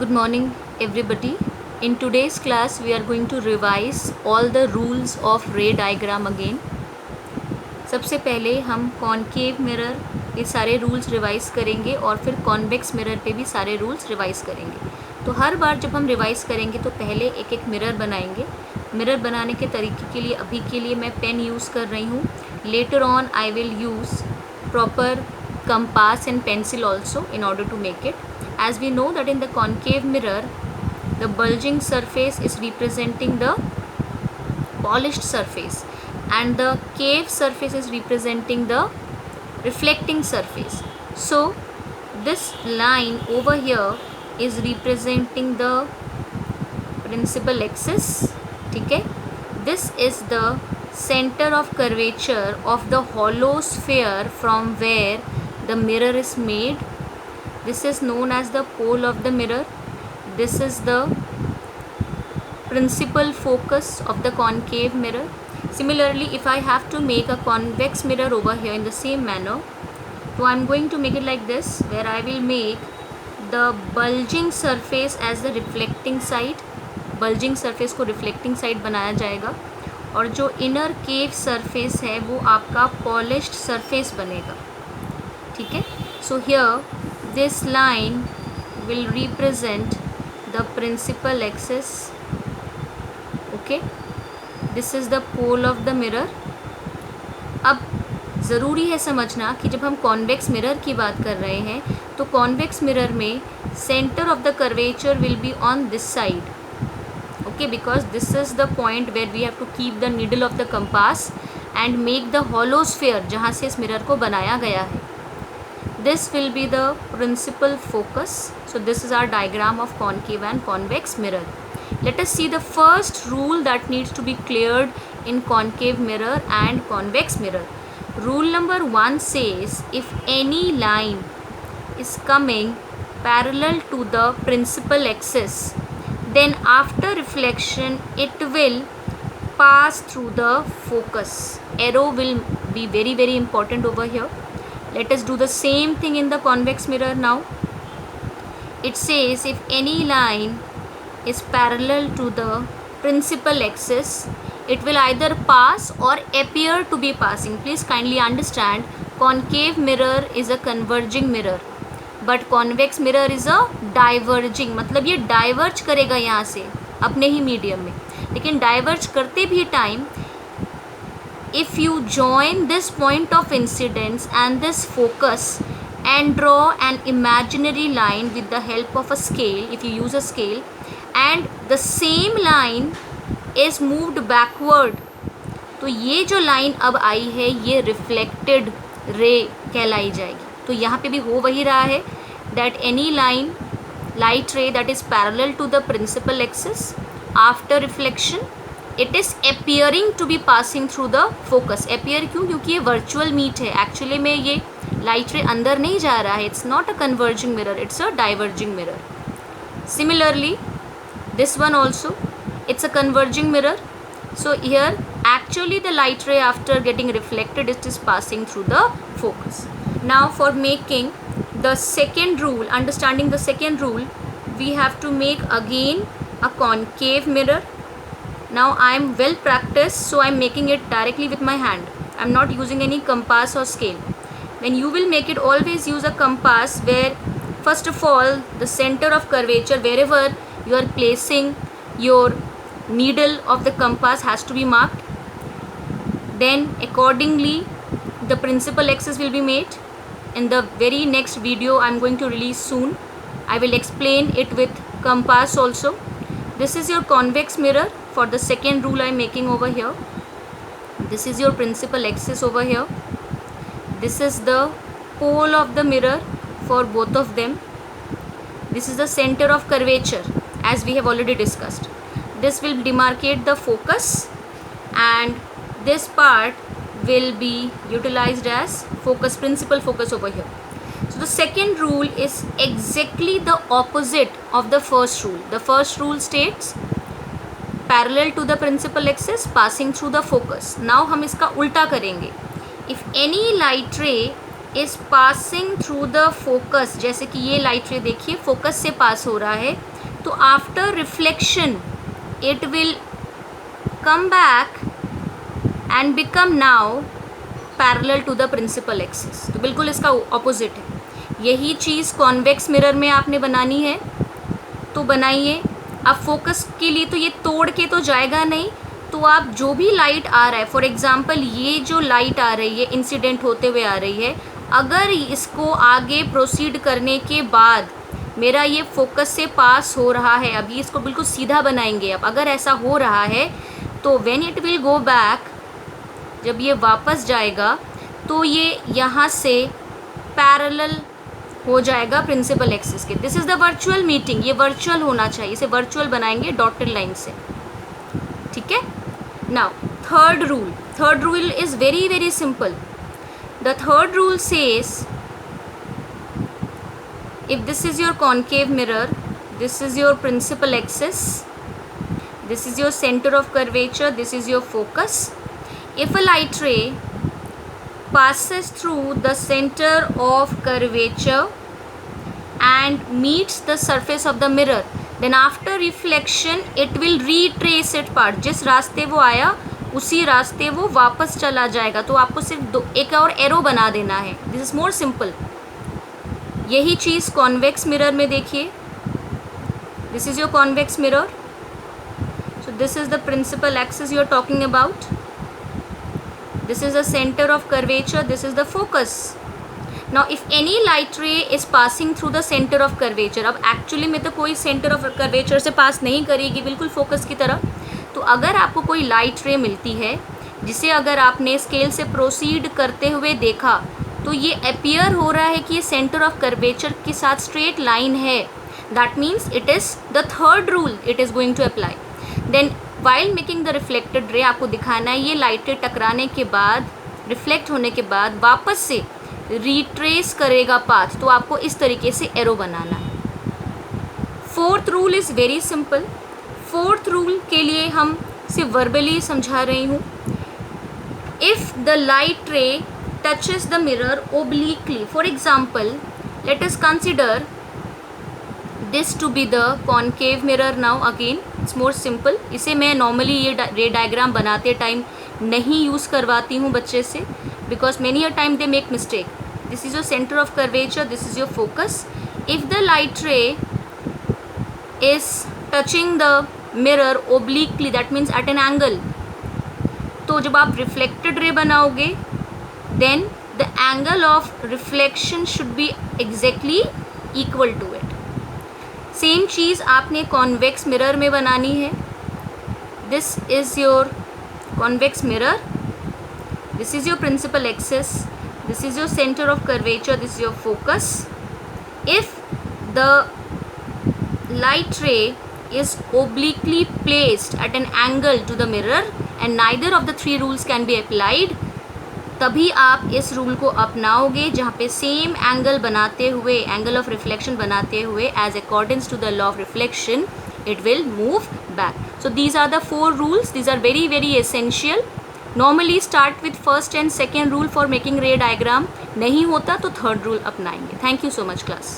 Good morning everybody. In today's class we are going to revise all the rules of ray diagram again. सबसे पहले हम concave mirror ये सारे rules revise करेंगे और फिर कॉन्वेक्स मिरर पे भी सारे रूल्स रिवाइज करेंगे. तो हर बार जब हम रिवाइज करेंगे तो पहले एक एक मिरर बनाएंगे. मिरर बनाने के तरीके के लिए अभी के लिए मैं पेन यूज़ कर रही हूँ. Later on I will use proper compass and pencil also in order to make it. As we know that in the concave mirror the bulging surface is representing the polished surface and the cave surface is representing the reflecting surface. So this line over here is representing the principal axis. ठीक है. This is the center of curvature of the hollow sphere from where the mirror is made. This is known as the pole of the mirror. This is the principal focus of the concave mirror. Similarly, if I have to make a convex mirror over here in the same manner, so I am going to make it like this, where I will make the bulging surface as the reflecting side. bulging surface को reflecting side बनाया जाएगा और जो inner cave surface है वो आपका polished surface बनेगा. ठीक है. So here this line will represent the principal axis. Okay. This is the pole of the mirror. अब ज़रूरी है समझना कि जब हम कॉन्वेक्स मिरर की बात कर रहे हैं तो कॉन्वेक्स मिरर में centre of the curvature will be on this side. Okay, because this is the point where we have to keep the needle of the compass and make the hollow sphere जहाँ से इस mirror को बनाया गया है. This will be the principal focus. So this is our diagram of concave and convex mirror. Let us see the first rule that needs to be cleared in concave mirror and convex mirror. Rule number 1 says if any line is coming parallel to the principal axis, then after reflection it will pass through the focus. Arrow will be very important over here. Let us do the same thing in the convex mirror now. It says if any line is parallel to the principal axis, it will either pass or appear to be passing. Please kindly understand, concave mirror is a converging mirror but convex mirror is a diverging. मतलब ये diverge करेगा यहाँ से अपने ही medium में. लेकिन diverge करते भी time if you join this point of incidence and this focus and draw an imaginary line with the help of a scale, if you use a scale and the same line is moved backward, तो ये जो line अब आई है ये reflected ray कहलाई जाएगी. तो यहाँ पे भी हो वही रहा है that any line light ray that is parallel to the principal axis after reflection it is appearing to be passing through the focus. appear क्यों? क्योंकि ये virtual meet है. एक्चुअली में ये light ray अंदर नहीं जा रहा है. it's not a converging mirror, it's a diverging mirror. Similarly this one also it's a converging mirror. So here actually the light ray after getting reflected it is passing through the focus. Now for making the second rule, understanding the second rule, we have to make again a concave mirror. Now I am well practiced, so I am making it directly with my hand. I am not using any compass or scale. When you will make it, always use a compass where first of all the center of curvature, wherever you are placing your needle of the compass has to be marked. Then accordingly the principal axis will be made. In the very next video I am going to release soon, I will explain it with compass also. This is your convex mirror for the second rule I am making over here. This is your principal axis over here. This is the pole of the mirror for both of them. This is the center of curvature as we have already discussed. This will demarcate the focus and this part will be utilized as focus, principal focus over here. So the second rule is exactly the opposite of the first rule. The first rule states parallel to the principal axis passing through the focus. Now हम इसका उल्टा करेंगे. If any light ray is passing through the focus, जैसे कि ये light ray देखिए focus से pass हो रहा है तो after reflection it will come back and become now parallel to the principal axis. तो बिल्कुल इसका ऑपोजिट है। यही चीज़ कॉन्वेक्स मिरर में आपने बनानी है तो बनाइए। अब फोकस के लिए तो ये तोड़ के तो जाएगा नहीं, तो आप जो भी लाइट आ रहा है, फॉर एग्जांपल ये जो लाइट आ रही है इंसिडेंट होते हुए आ रही है, अगर इसको आगे प्रोसीड करने के बाद मेरा ये फोकस से पास हो रहा है, अभी इसको बिल्कुल सीधा बनाएंगे। अब अगर ऐसा हो रहा है तो when it will go back, जब ये वापस जाएगा तो ये यहाँ से पैरेलल हो जाएगा प्रिंसिपल एक्सिस के। This is the virtual meeting. ये वर्चुअल होना चाहिए, इसे वर्चुअल बनाएंगे डॉटेड लाइन से, ठीक है। Now third rule is very very simple. The third rule says if this is your concave mirror, this is your principal axis, this is your center of curvature, this is your focus. If a light ray passes through the center of curvature and meets the surface of the mirror, then after reflection it will retrace its path. जिस रास्ते वो आया उसी रास्ते वो वापस चला जाएगा। तो आपको सिर्फ एक और एरो बना देना है। This is more simple. यही चीज़ कॉन्वेक्स मिरर में देखिए। This is your convex mirror, so this is the principal axis you are talking about, this is the centre of curvature, this is the focus. Now if any light ray is passing through the centre of curvature, अब actually में तो कोई centre of curvature से पास नहीं करेगी, बिल्कुल focus की तरह। तो अगर आपको कोई लाइट रे मिलती है जिसे अगर आपने स्केल से प्रोसीड करते हुए देखा तो ये अपीयर हो रहा है कि ये सेंटर ऑफ कर्वेचर के साथ स्ट्रेट लाइन है, that means it is the third rule it is going to apply. Then while making the reflected ray आपको दिखाना है ये लाइटें टकराने के बाद, रिफ्लेक्ट होने के बाद वापस से रिट्रेस करेगा पाथ। तो आपको इस तरीके से एरो बनाना है। Fourth rule is very simple. Fourth rule के लिए हम सिर्फ वर्बली समझा रही हूँ। इफ़ द लाइट रे touches the mirror obliquely, for example let us consider this to be the concave mirror. Now again it's more simple. इसे मैं normally ये रे डायग्राम बनाते टाइम नहीं यूज़ करवाती हूँ बच्चे से, because many a time they make mistake. This is your center of curvature, this is your focus. If the light ray is touching the mirror obliquely, that means at an angle, तो जब आप reflected ray बनाओगे then the angle of reflection should be exactly equal to it. Same चीज़ आपने convex mirror में बनानी है। This is your convex mirror, this is your principal axis, this is your centre of curvature, this is your focus. If the light ray is obliquely placed at an angle to the mirror and neither of the three rules can be applied, तभी आप इस rule को अपनाओगे जहाँ पे same angle बनाते हुए, angle of reflection बनाते हुए as accordings to the law of reflection it will move back. So these are the 4 rules. These are very very essential. Normally start with first and second rule for making ray diagram. नहीं होता तो third rule अपनाएंगे. Thank you so much class.